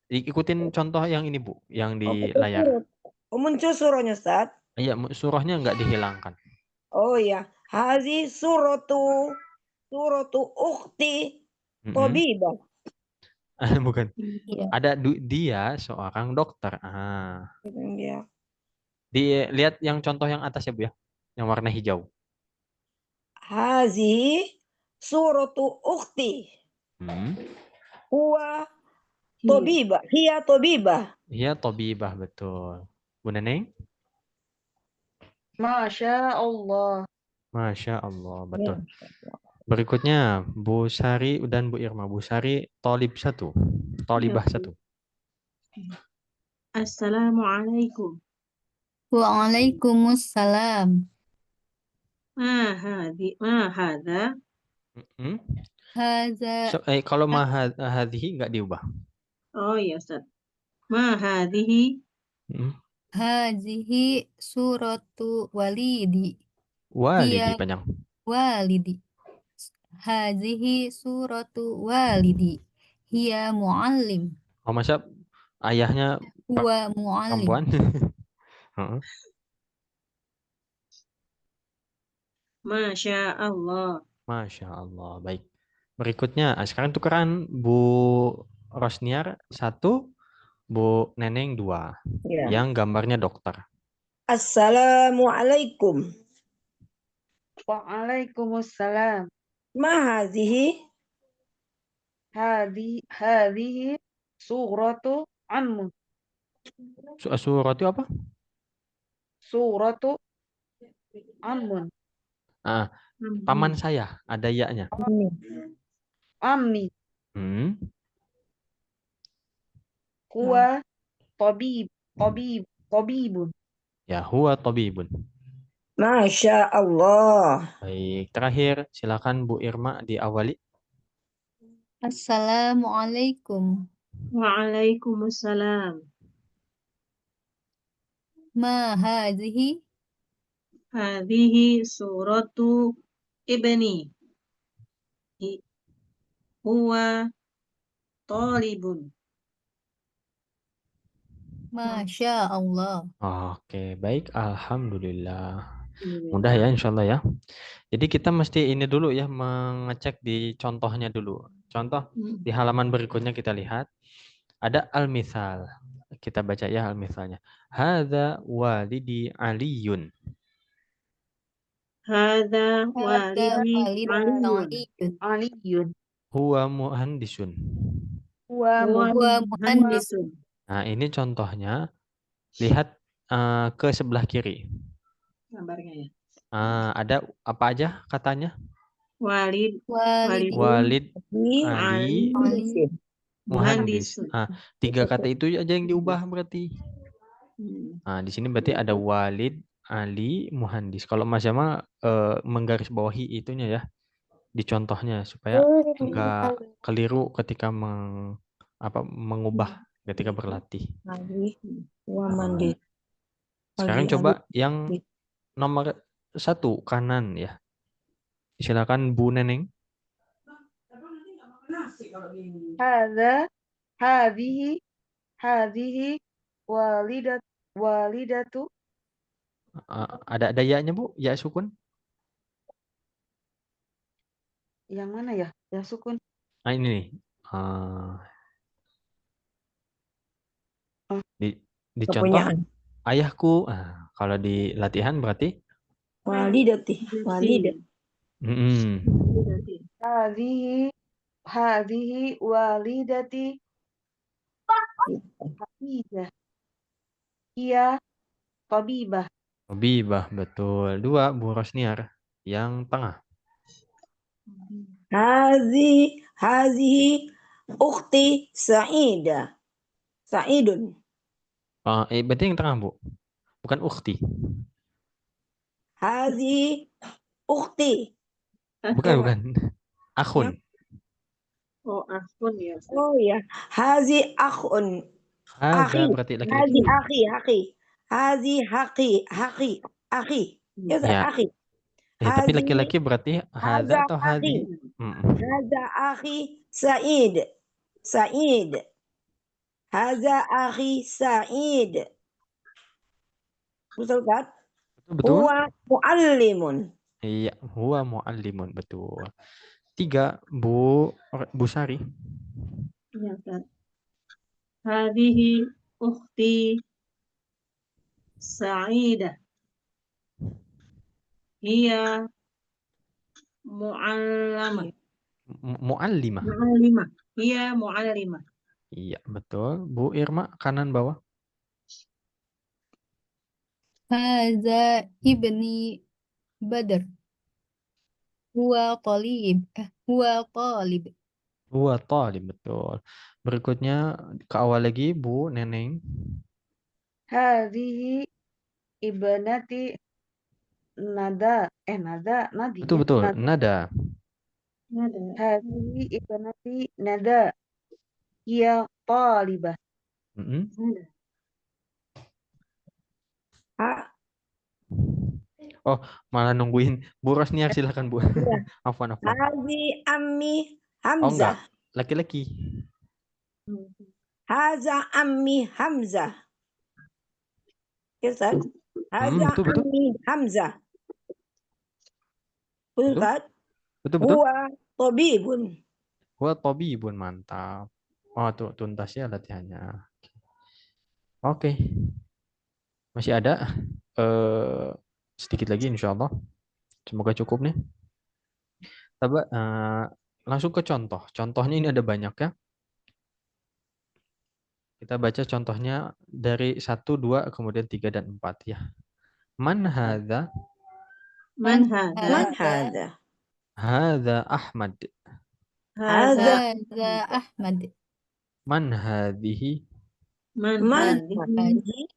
Ikutin contoh yang ini Bu, yang di layar. Muncul surahnya Ustaz. Iya, surahnya nggak dihilangkan. Oh ya, hazi suratu ukhti tabibah. Bukan. Iya. Ada dia seorang dokter. Dia. Dilihat yang contoh yang atas ya Bu ya, yang warna hijau. Hazi suratu ukhti huwa tabibah. Hiya tabibah. Iya, tabibah, betul. Bu Neneng? Masya Allah. Masya Allah, betul. Berikutnya Bu Sari dan Bu Irma. Bu Sari tolib 1, tolibah 1. Assalamualaikum. Waalaikumsalam. Ma hadza? Haza. Kalau hadhihi nggak diubah. Oh iya Ustaz. Ma hadhihi? Hazihi suratu walidi. Walidi Hiya panjang. walidi. Hazihi suratu walidi. Hiya muallim. Oh, masa ayahnya Huwa muallim. perempuan? Masya Allah. Masya Allah. Baik. Berikutnya, sekarang tukeran Bu Rosniar 1, Bu Neneng 2. Ya. Yang gambarnya dokter. Assalamualaikum. Waalaikumsalam. Ma hazihi? Hadhihi suratu Anmun. Surat itu apa? Suratu Anmun. Paman saya, ada ya-nya. Ammi. Huwa tabibun. Ya, huwa tabibun. Masya Allah. Baik, terakhir silakan Bu Irma diawali. Assalamualaikum. Waalaikumsalam. Ma hazihi? Hadhihi suratu ibni. Huwa talibun. Masya Allah. Oke, baik. Alhamdulillah. Mudah ya, insya Allah ya. Jadi kita mesti ini dulu ya, mengecek di contohnya dulu. Contoh di halaman berikutnya kita lihat. Ada al-mithal. Kita baca ya al-mithalnya. Hadza walidi Aliyun. Hadza walidi Aliyun. Huwa muhandisun. Huwa muhandisun. Nah, ini contohnya. Lihat ke sebelah kiri. Gambarnya ya. Ada apa aja katanya? Walid, Walid, Walid, Di Ali, Ali, Muhandis. muhandisun. 3 kata itu aja yang diubah berarti. Hmm. Di sini berarti ada Walid, Ali, Muhandis. Kalau Mas Jamal menggarisbawahi itunya ya di contohnya supaya enggak keliru ketika mengubah ketika berlatih. Ali wa mandi. Sekarang Ali, coba Ali. yang nomor 1 kanan ya. Silakan Bu Neneng. Hadza hadhihi walidatu. Ada ya-nya Bu, ya sukun. Yang mana ya? Yang sukun. Ini nih. Oh. Di contoh Kepunyaan. ayahku. Kalau di latihan berarti Walidati. Walidat. Hadhihi walidati Hafizah. Iya tabibah. Habibah, betul. 2 Bu Rosniar. Yang tengah. Hazihi ukhti Sa'idah. Sa'idun. Berarti yang tengah Bu. Bukan ukhti. Hazihi ukhti. Bukan. Akhun. Oh, akhun ya. Oh ya. Hazi akhun. Hadza berarti laki-laki. Hazi akhi. Hazi akhi. Ya, Ya. akhi. Tapi laki-laki berarti hadza atau hadhi? Haza akhi Sa'id. Haza akhi Sa'id. Betul kan? Betul. Huwa muallimun. Iya, huwa muallimun, betul. 3 Bu Sari. Ya, kan. Hadihi ukhti Sa'idah. Hiya mu'allamah. Muallimah. Mu'allimah. Hiya mu'allimah. Iya, betul. Bu Irma kanan bawah. Hadza ibni Badr. Huwa talib. Huwa talib, betul. Berikutnya ke awal lagi Bu Neneng. Hadhihi ibnati Nadi. Betul. Nada. Hadhihi ibnati Nada. Iya talibah. Oh, malah nungguin Bu Rosniar, silakan Bu. Afwan. Hazi ammi Oh, Hamzah. enggak. Laki-laki. Haza ammi Hamzah. Ya, Ustaz? Haza betul. ammi Hamzah. Betul, Ustaz? Betul. Huwa tabibun. Huwa tabibun, mantap. Oh, tuh tuntas ya latihannya. Oke. Masih ada sedikit lagi insya Allah. Semoga cukup nih. Coba langsung ke contoh. Contohnya ini ada banyak ya. Kita baca contohnya dari 1, 2, kemudian 3 dan 4 ya. Man hadza? Man hadza? Man hadza? Hadza Ahmad. Hadza Ahmad. Man hadhihi? Man hadhihi?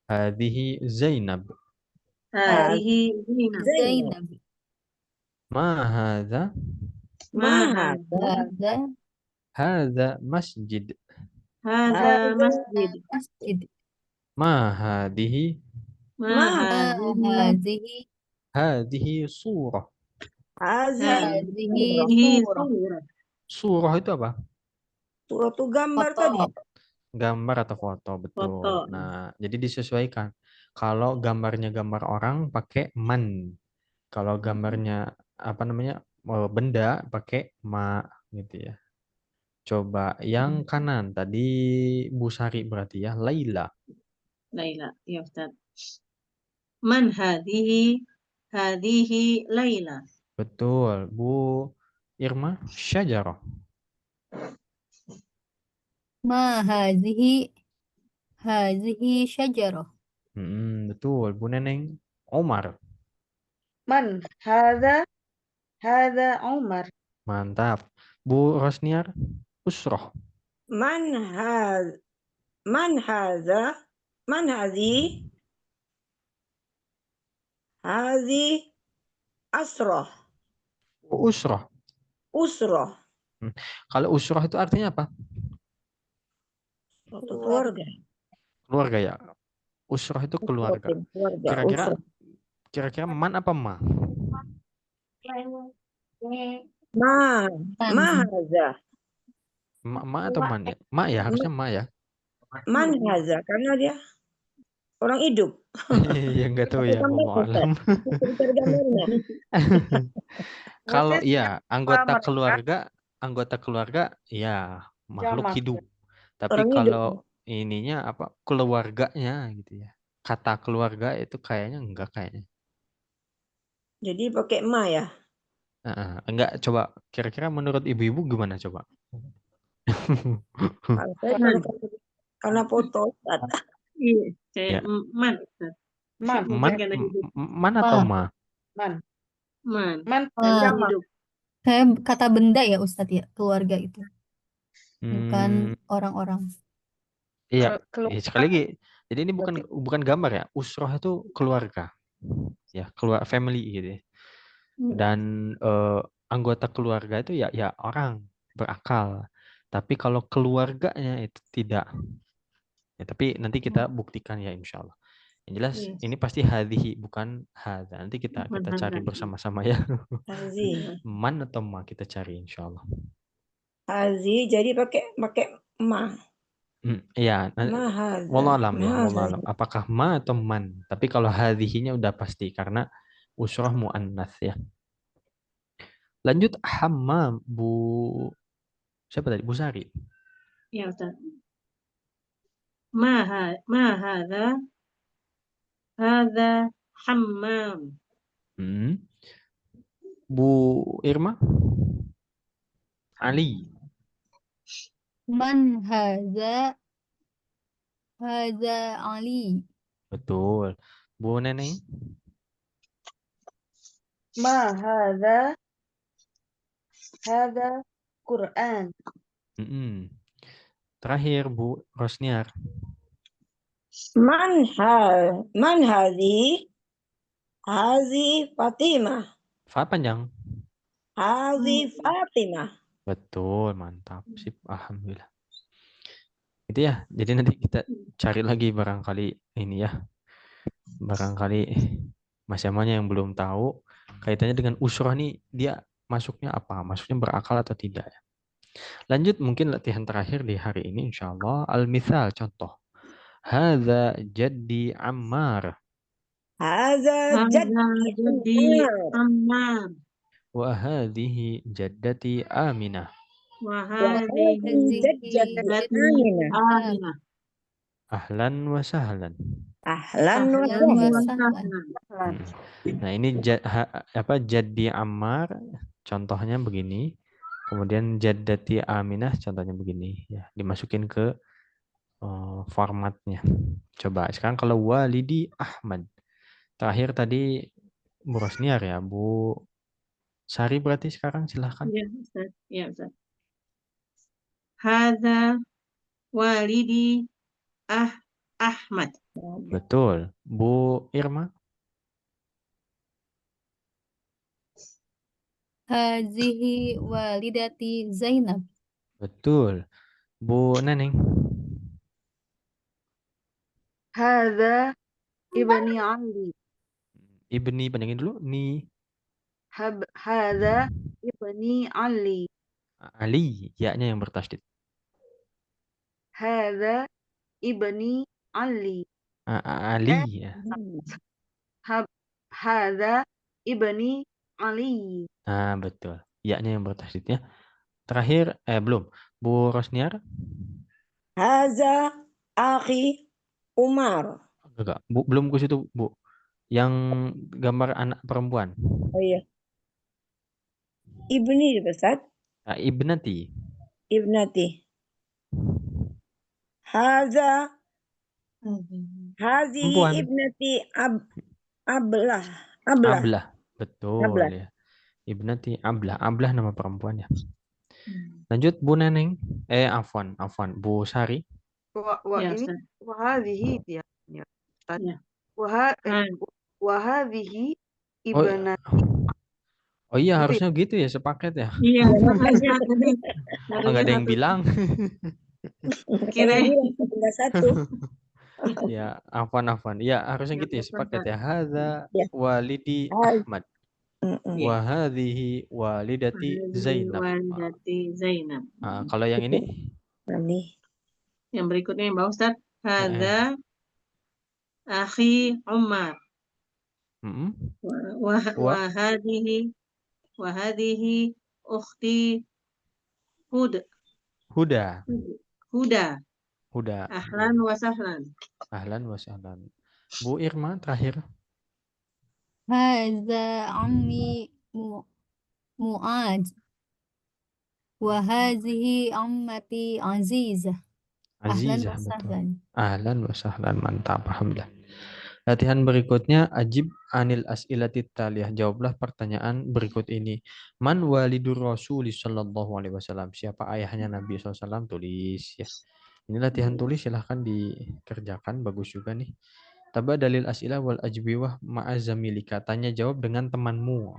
Hadhihi Zainab. Hadhihi Zainab. Ma hadza? Ma hadza? Hadza masjid. Hadza masjid. Ma hadhihi? Ma hadhihi? Hadhihi surah. Hadhihi surah. Surah itu apa? Surah itu gambar tadi. Gambar atau foto, betul. Foto. Nah, jadi disesuaikan. Kalau gambarnya gambar orang pakai man. Kalau gambarnya benda pakai ma gitu ya. Coba yang kanan tadi Bu Sari berarti ya, Laila. Laila, ya Ustaz. Man hadhihi? Hadhihi Laila. Betul. Bu Irma, Syajarah. Ma hadhihi? Hadhihi syajarah. Betul. Bu Neneng, Omar. Man hadza Umar. Mantap. Bu Rosniar, usroh. Man hadza man hadhi asroh Usroh. usroh Kalau usroh itu artinya apa? keluarga Keluarga ya. Usroh itu keluarga. keluarga Kira-kira man apa ma? ma hadza Ma atau man ya? Ma ya, harusnya ma ya. man hadza karena dia orang hidup. Ya nggak tahu ya, Gambar, wallahu alam. Cari gambarnya. Kalau Berarti ya siapa anggota keluarga ya makhluk Jamak. hidup. Tapi Orang hidup. kalau ininya apa keluarganya gitu ya. Kata keluarga itu kayaknya enggak kayaknya. Jadi pakai ma ya. Enggak, coba kira-kira menurut ibu-ibu gimana coba? Kalau saya karena foto Ustaz. Iya, kayak Ya. man, Ustaz. Man. Bukan karena hidup. Man atau ma? Man. Man. Man Karena jamak. hidup. Saya kata benda ya Ustadz ya, keluarga itu. Bukan Hmm, orang-orang. iya, Keluarga. sekali lagi. Jadi ini bukan gambar ya. Usroh itu keluarga. Ya, family gitu ya. Dan anggota keluarga itu ya orang berakal. Tapi kalau keluarganya itu tidak. Ya, tapi nanti kita buktikan ya insya Allah. Yang jelas Yes. ini pasti hadhihi bukan hadza. Nanti kita Bukan cari hadza. bersama-sama ya. Hazi. Man atau ma kita cari insya Allah. Hazi jadi pakai ma. Iya, Ma hadza. wallahu alam ya, Ma wallahu hadza. alam. Apakah ma atau man? Tapi kalau hadhihinya udah pasti karena usroh muannats ya. Lanjut hammam Bu siapa tadi? Bu Sari. Ya, Ustaz. Ma hadza hammam. Bu Irma? Ali. Man hadza Ali. Betul. Bu Neneng? Ma hadza Quran. Terakhir Bu Rosniar. Man hadhi Fatimah. Fa panjang. Hadhi Fatimah. Betul, mantap. Sip, alhamdulillah. Itu ya. Jadi nanti kita cari lagi barangkali ini ya. Barangkali Mas Yamannya yang belum tahu kaitannya dengan usroh nih dia masuknya apa? Masuknya berakal atau tidak ya? Lanjut mungkin latihan terakhir di hari ini insyaallah al-mithal contoh. Hadza jaddi Ammar. Hadza Jaddi Ammar. Wa hadhihi jaddati Aminah. Wa hadhihi jaddati Aminah. Ahlan wa sahlan. Ahlan wa sahlan. Nah, ini jaddi Ammar contohnya begini. Kemudian jaddati Aminah contohnya begini ya, dimasukin ke formatnya. Coba sekarang kalau walidi Ahmad. Terakhir tadi Bu Rosniar ya, Bu Sari berarti sekarang silahkan. Ya, Ustaz. Ya, Ustaz. Hadza walidi Ahmad. Betul. Bu Irma? Hazihi walidati Zainab. Betul. Bu Neneng? Hadza ibni Ali. Ibni panjangin dulu. Ni. Hadza ibni Ali. Ali, ya-nya yang bertasydid. Hadza ibni Ali. Ali ya. Hadza ibni Ali. Nah, betul. Ya-nya yang bertasydid ya. Terakhir, belum. Bu Rosniar? Hadza akhi Umar. Enggak, Bu, belum ke situ, Bu. Yang gambar anak perempuan. Oh iya. Ibni Ustaz. Ibnati. Ibnati. Hadza Hazihi Perempuan. ibnati Ablah. Ablah. Betul Ablah. ya. Ibnati Ablah. Ablah nama perempuannya. Lanjut Bu Neneng. Afwan. Bu Sari. Ya, Ini Ustaz. wahadihi dia. Ya. Ya. Wah, Ah, wahadihi Oh, ibnati oh iya gitu ya. harusnya gitu ya, sepaket ya. iya, makanya tadi Enggak harusnya ada yang satu. bilang. Kira Yang bilang tinggal satu. Ya, afwan. Ya, harusnya ya, gitu ya, sepaket Ustaz. ya. Hadza Ya. walidi Ah, Ahmad. mm-mm. Iya. Wa hadhihi walidati Zainab. Walidati Zainab. Kalau yang ini? Ini Yang berikutnya yang bawah Ustaz. Eh, Hada akhi Umar. mm-mm. Wa Wa hadihi ukhti Huda. Huda. Ahlan wa sahlan. Ahlan wa sahlan. Bu Irma terakhir. هذا عمي معاذ وهذه عمتي عزيزة أهلا Azizah, betul. وسهلا. Ahlan wa sahlan, mantap, alhamdulillah. Latihan berikutnya, ajib anil as'ilati taliyah. Jawablah pertanyaan berikut ini. Man walidur Rasul sallallahu alaihi wasallam? Siapa ayahnya Nabi SAW? Tulis ya. Ini latihan tulis, silahkan dikerjakan, bagus juga nih. Taba dalil as'ilah wal ajbiwah ma'azamilika. Tanya jawab dengan temanmu.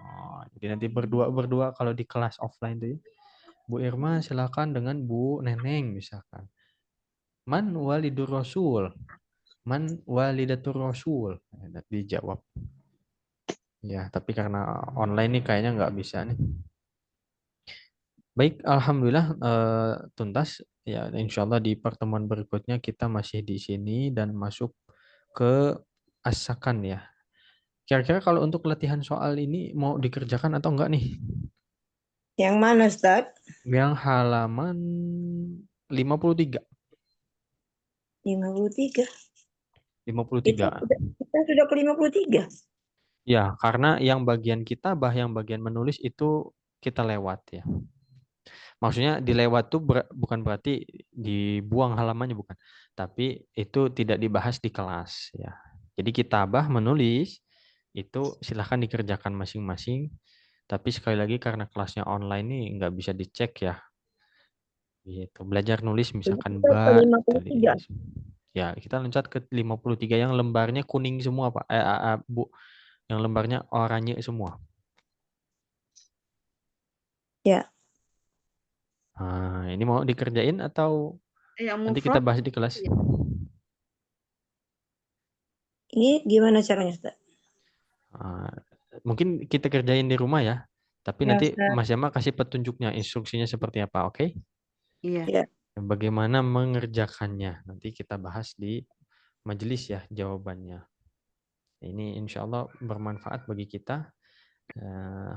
Jadi nanti berdua kalau di kelas offline tuh ya. Bu Irma silakan dengan Bu Neneng misalkan. Man walidur Rasul? Man walidatur Rasul? Dijawab. Ya, tapi karena online nih kayaknya nggak bisa nih. Baik, alhamdulillah tuntas. Ya, insya Allah di pertemuan berikutnya kita masih di sini dan masuk ke asakan ya. Kira-kira kalau untuk latihan soal ini mau dikerjakan atau enggak nih? yang mana, Ustaz? Yang halaman 53. 53. 53. Kita sudah ke 53. Ya, karena yang bagian kitabah, yang bagian menulis itu kita lewat ya. Maksudnya dilewat tuh bukan berarti dibuang halamannya, bukan. Tapi itu tidak dibahas di kelas ya. Jadi kitabah menulis itu silahkan dikerjakan masing-masing. Tapi sekali lagi karena kelasnya online nih nggak bisa dicek ya. Gitu. Belajar nulis misalkan Kita ke 53. tulis. Ya, kita loncat ke 53 yang lembarnya kuning semua, Pak. Bu, yang lembarnya oranye semua. Ya. Nah, ini mau dikerjain atau Yang nanti kita mufrad bahas di kelas? ya. Ini gimana caranya, Ustaz? Mungkin kita kerjain di rumah ya. Tapi Ya, nanti Ustaz. Mas Yama kasih petunjuknya, instruksinya seperti apa, oke? Iya. Ya. Bagaimana mengerjakannya. Nanti kita bahas di majelis ya jawabannya. Ini insya Allah bermanfaat bagi kita.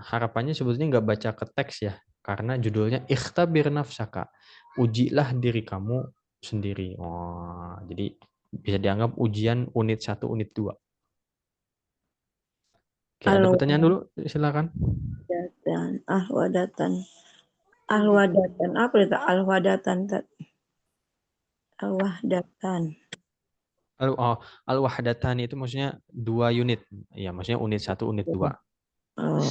Harapannya sebetulnya nggak baca ke teks ya. Karena judulnya Ikhtabir Nafsaka. Ujilah diri kamu sendiri. Oh, jadi bisa dianggap ujian unit 1, unit 2. Oke, ada pertanyaan dulu? Silakan. Ahwadatan. Apa itu? Ahwadatan. Al-wahdatan itu maksudnya 2 unit. Ya, maksudnya unit 1, unit 2. Oh.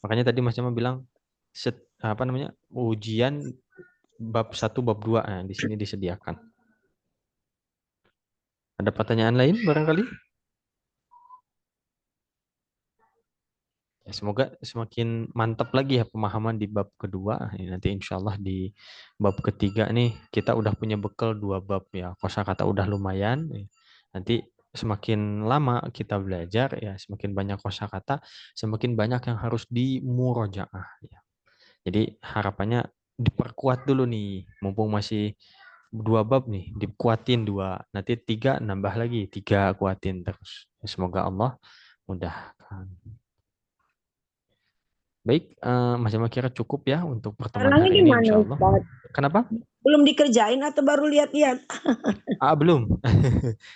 Makanya tadi Mas Yama bilang ujian bab 1, bab 2. Nah, di sini disediakan. Ada pertanyaan lain barangkali? Ya, semoga semakin mantap lagi ya pemahaman di bab kedua. Nanti insya Allah di bab ketiga nih kita udah punya bekal 2 bab ya. Kosakata udah lumayan. Nanti semakin lama kita belajar ya, semakin banyak kosakata, semakin banyak yang harus dimurojaah ya. Jadi harapannya diperkuat dulu nih, mumpung masih 2 bab nih, dikuatin 2, nanti 3 nambah lagi, 3 kuatin terus. Semoga Allah mudahkan. Baik, Mas Yama kira cukup ya untuk pertemuan Caranya hari ini gimana, insya Allah. Ustaz? Kenapa? Belum dikerjain atau baru lihat-lihat? Belum.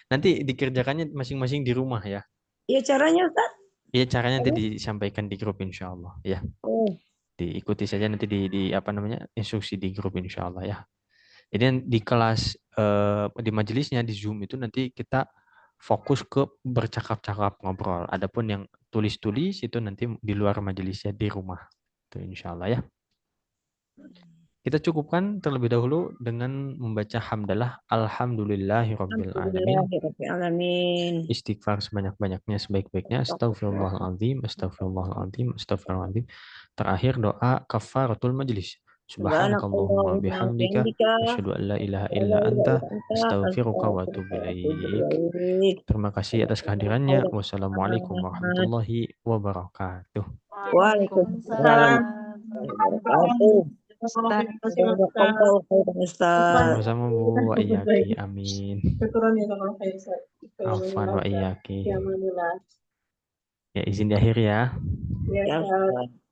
Nanti dikerjakannya masing-masing di rumah ya. Iya, caranya, Ustaz? Iya, caranya nanti disampaikan di grup insya Allah ya. Oh. Diikuti saja nanti di instruksi di grup insya Allah ya. Jadi di kelas di majelisnya di Zoom itu nanti kita fokus ke bercakap-cakap ngobrol. Adapun yang tulis-tulis itu nanti di luar majelisnya di rumah. Itu insya Allah ya. Kita cukupkan terlebih dahulu dengan membaca hamdalah alhamdulillahirabbil alamin. Alhamdulillahirrahmanirrahim. Istighfar sebanyak-banyaknya sebaik-baiknya. Astagfirullahaladzim, astagfirullahaladzim, astagfirullahaladzim. Terakhir doa kafaratul majlis. Subhanakallahumma bihamdika asyhadu an la ilaha illa anta astaghfiruka wa atubu ilaik. Terima kasih atas kehadirannya. Wassalamualaikum warahmatullahi wabarakatuh. Waalaikumsalam warahmatullahi Ustaz. wabarakatuh. Sama-sama Bu, wa iyaki, amin. Syukuran ya kalau kayak Ustaz. Afwan wa iyaki. Ya, alhamdulillah. Ya izin di akhir ya. Ya, Ya, Ustaz. Ustaz.